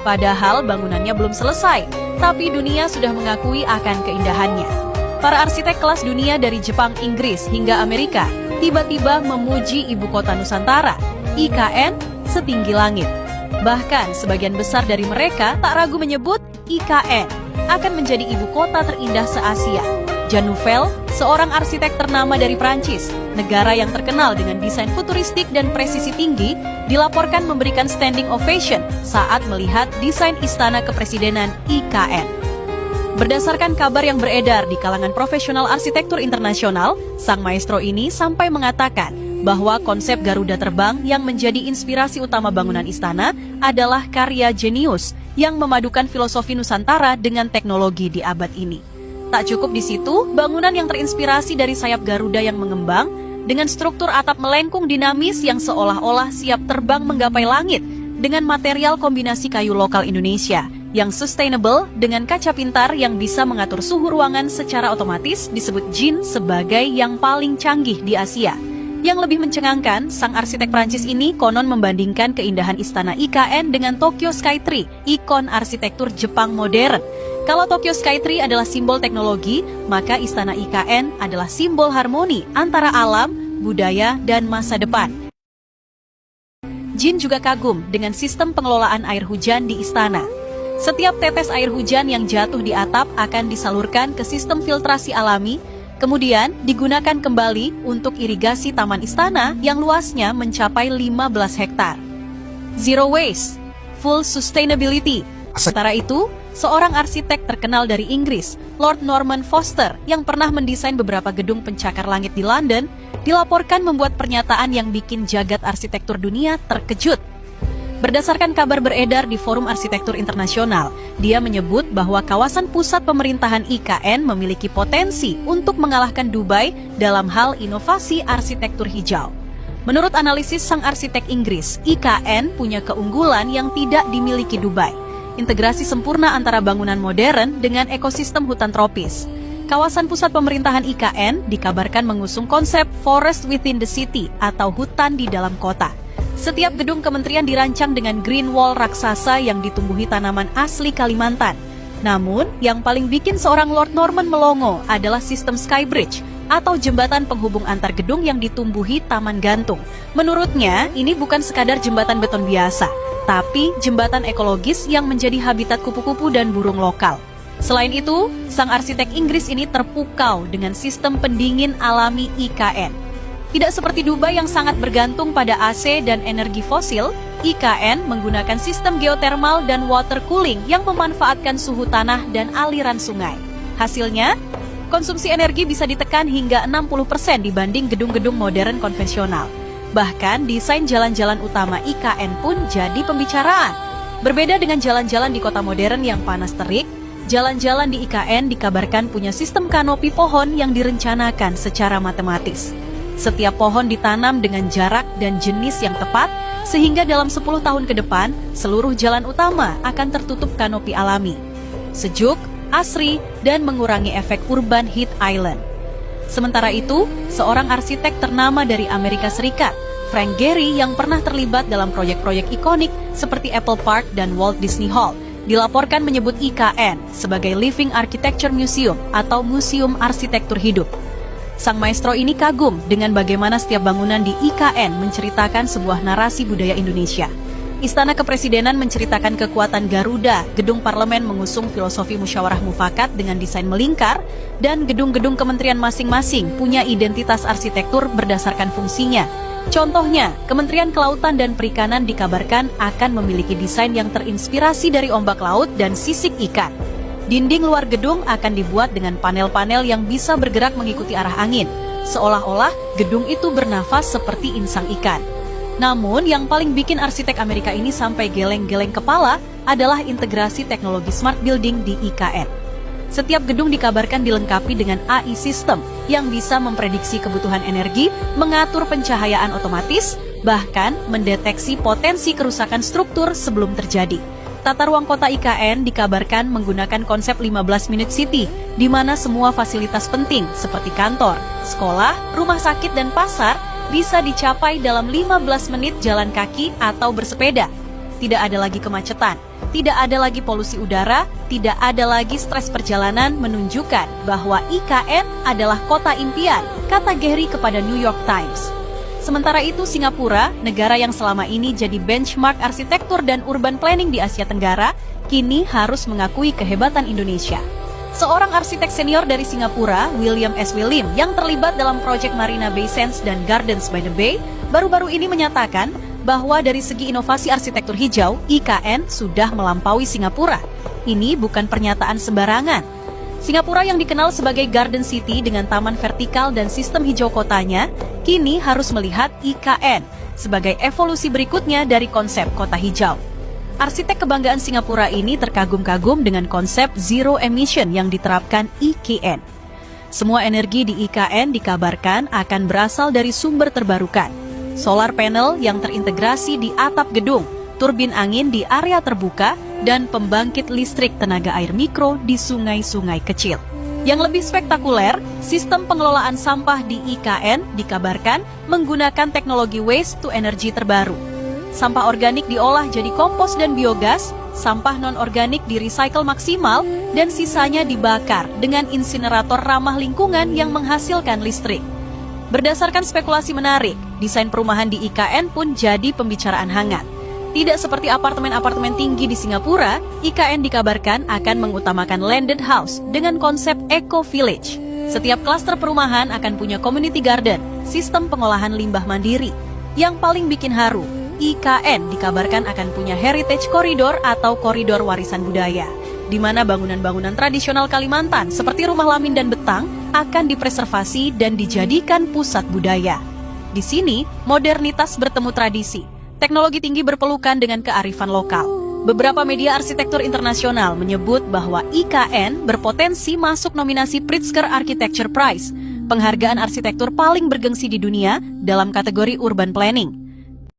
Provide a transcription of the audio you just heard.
Padahal bangunannya belum selesai, tapi dunia sudah mengakui akan keindahannya. Para arsitek kelas dunia dari Jepang, Inggris, hingga Amerika tiba-tiba memuji ibu kota Nusantara, IKN, setinggi langit. Bahkan sebagian besar dari mereka tak ragu menyebut IKN akan menjadi ibu kota terindah se-Asia. Jean Nouvel, seorang arsitek ternama dari Prancis, negara yang terkenal dengan desain futuristik dan presisi tinggi, dilaporkan memberikan standing ovation saat melihat desain istana kepresidenan IKN. Berdasarkan kabar yang beredar di kalangan profesional arsitektur internasional, sang maestro ini sampai mengatakan bahwa konsep Garuda terbang yang menjadi inspirasi utama bangunan istana adalah karya jenius yang memadukan filosofi Nusantara dengan teknologi di abad ini. Tak cukup di situ, bangunan yang terinspirasi dari sayap Garuda yang mengembang dengan struktur atap melengkung dinamis yang seolah-olah siap terbang menggapai langit dengan material kombinasi kayu lokal Indonesia yang sustainable dengan kaca pintar yang bisa mengatur suhu ruangan secara otomatis disebut Jin sebagai yang paling canggih di Asia. Yang lebih mencengangkan, sang arsitek Prancis ini konon membandingkan keindahan istana IKN dengan Tokyo Skytree, ikon arsitektur Jepang modern. Kalau Tokyo Skytree adalah simbol teknologi, maka istana IKN adalah simbol harmoni antara alam, budaya, dan masa depan. Jin juga kagum dengan sistem pengelolaan air hujan di istana. Setiap tetes air hujan yang jatuh di atap akan disalurkan ke sistem filtrasi alami, kemudian digunakan kembali untuk irigasi taman istana yang luasnya mencapai 15 hektar. Zero waste, full sustainability. Sementara itu, seorang arsitek terkenal dari Inggris, Lord Norman Foster, yang pernah mendesain beberapa gedung pencakar langit di London, dilaporkan membuat pernyataan yang bikin jagat arsitektur dunia terkejut. Berdasarkan kabar beredar di Forum Arsitektur Internasional, dia menyebut bahwa kawasan pusat pemerintahan IKN memiliki potensi untuk mengalahkan Dubai dalam hal inovasi arsitektur hijau. Menurut analisis sang arsitek Inggris, IKN punya keunggulan yang tidak dimiliki Dubai. Integrasi sempurna antara bangunan modern dengan ekosistem hutan tropis. Kawasan pusat pemerintahan IKN dikabarkan mengusung konsep forest within the city atau hutan di dalam kota. Setiap gedung kementerian dirancang dengan green wall raksasa yang ditumbuhi tanaman asli Kalimantan. Namun, yang paling bikin seorang Lord Norman melongo adalah sistem Skybridge atau jembatan penghubung antar gedung yang ditumbuhi taman gantung. Menurutnya, ini bukan sekadar jembatan beton biasa, tapi jembatan ekologis yang menjadi habitat kupu-kupu dan burung lokal. Selain itu, sang arsitek Inggris ini terpukau dengan sistem pendingin alami IKN. Tidak seperti Dubai yang sangat bergantung pada AC dan energi fosil, IKN menggunakan sistem geothermal dan water cooling yang memanfaatkan suhu tanah dan aliran sungai. Hasilnya, konsumsi energi bisa ditekan hingga 60% dibanding gedung-gedung modern konvensional. Bahkan desain jalan-jalan utama IKN pun jadi pembicaraan. Berbeda dengan jalan-jalan di kota modern yang panas terik, jalan-jalan di IKN dikabarkan punya sistem kanopi pohon yang direncanakan secara matematis. Setiap pohon ditanam dengan jarak dan jenis yang tepat, sehingga dalam 10 tahun ke depan, seluruh jalan utama akan tertutup kanopi alami. Sejuk, asri, dan mengurangi efek urban heat island. Sementara itu, seorang arsitek ternama dari Amerika Serikat, Frank Gehry, yang pernah terlibat dalam proyek-proyek ikonik seperti Apple Park dan Walt Disney Hall, dilaporkan menyebut IKN sebagai Living Architecture Museum atau Museum Arsitektur Hidup. Sang maestro ini kagum dengan bagaimana setiap bangunan di IKN menceritakan sebuah narasi budaya Indonesia. Istana Kepresidenan menceritakan kekuatan Garuda, gedung parlemen mengusung filosofi musyawarah mufakat dengan desain melingkar, dan gedung-gedung kementerian masing-masing punya identitas arsitektur berdasarkan fungsinya. Contohnya, Kementerian Kelautan dan Perikanan dikabarkan akan memiliki desain yang terinspirasi dari ombak laut dan sisik ikan. Dinding luar gedung akan dibuat dengan panel-panel yang bisa bergerak mengikuti arah angin, seolah-olah gedung itu bernafas seperti insang ikan. Namun, yang paling bikin arsitek Amerika ini sampai geleng-geleng kepala adalah integrasi teknologi smart building di IKN. Setiap gedung dikabarkan dilengkapi dengan AI system yang bisa memprediksi kebutuhan energi, mengatur pencahayaan otomatis, bahkan mendeteksi potensi kerusakan struktur sebelum terjadi. Tata ruang kota IKN dikabarkan menggunakan konsep 15 Minute City, di mana semua fasilitas penting seperti kantor, sekolah, rumah sakit, dan pasar bisa dicapai dalam 15 menit jalan kaki atau bersepeda. Tidak ada lagi kemacetan. Tidak ada lagi polusi udara, tidak ada lagi stres perjalanan, menunjukkan bahwa IKN adalah kota impian, kata Gehry kepada New York Times. Sementara itu Singapura, negara yang selama ini jadi benchmark arsitektur dan urban planning di Asia Tenggara, kini harus mengakui kehebatan Indonesia. Seorang arsitek senior dari Singapura, William S. Willim, yang terlibat dalam proyek Marina Bay Sands dan Gardens by the Bay, baru-baru ini menyatakan bahwa dari segi inovasi arsitektur hijau, IKN sudah melampaui Singapura. Ini bukan pernyataan sembarangan. Singapura yang dikenal sebagai Garden City dengan taman vertikal dan sistem hijau kotanya, kini harus melihat IKN sebagai evolusi berikutnya dari konsep kota hijau. Arsitek kebanggaan Singapura ini terkagum-kagum dengan konsep zero emission yang diterapkan IKN. Semua energi di IKN dikabarkan akan berasal dari sumber terbarukan. Solar panel yang terintegrasi di atap gedung, turbin angin di area terbuka, dan pembangkit listrik tenaga air mikro di sungai-sungai kecil. Yang lebih spektakuler, sistem pengelolaan sampah di IKN dikabarkan menggunakan teknologi waste to energy terbaru. Sampah organik diolah jadi kompos dan biogas, sampah non-organik di-recycle maksimal, dan sisanya dibakar dengan insinerator ramah lingkungan yang menghasilkan listrik. Berdasarkan spekulasi menarik, desain perumahan di IKN pun jadi pembicaraan hangat. Tidak seperti apartemen-apartemen tinggi di Singapura, IKN dikabarkan akan mengutamakan landed house dengan konsep eco village. Setiap klaster perumahan akan punya community garden, sistem pengolahan limbah mandiri. Yang paling bikin haru, IKN dikabarkan akan punya heritage corridor atau koridor warisan budaya, di mana bangunan-bangunan tradisional Kalimantan seperti rumah lamin dan betang akan dipreservasi dan dijadikan pusat budaya. Di sini, modernitas bertemu tradisi, teknologi tinggi berpelukan dengan kearifan lokal. Beberapa media arsitektur internasional menyebut bahwa IKN berpotensi masuk nominasi Pritzker Architecture Prize, penghargaan arsitektur paling bergengsi di dunia dalam kategori urban planning.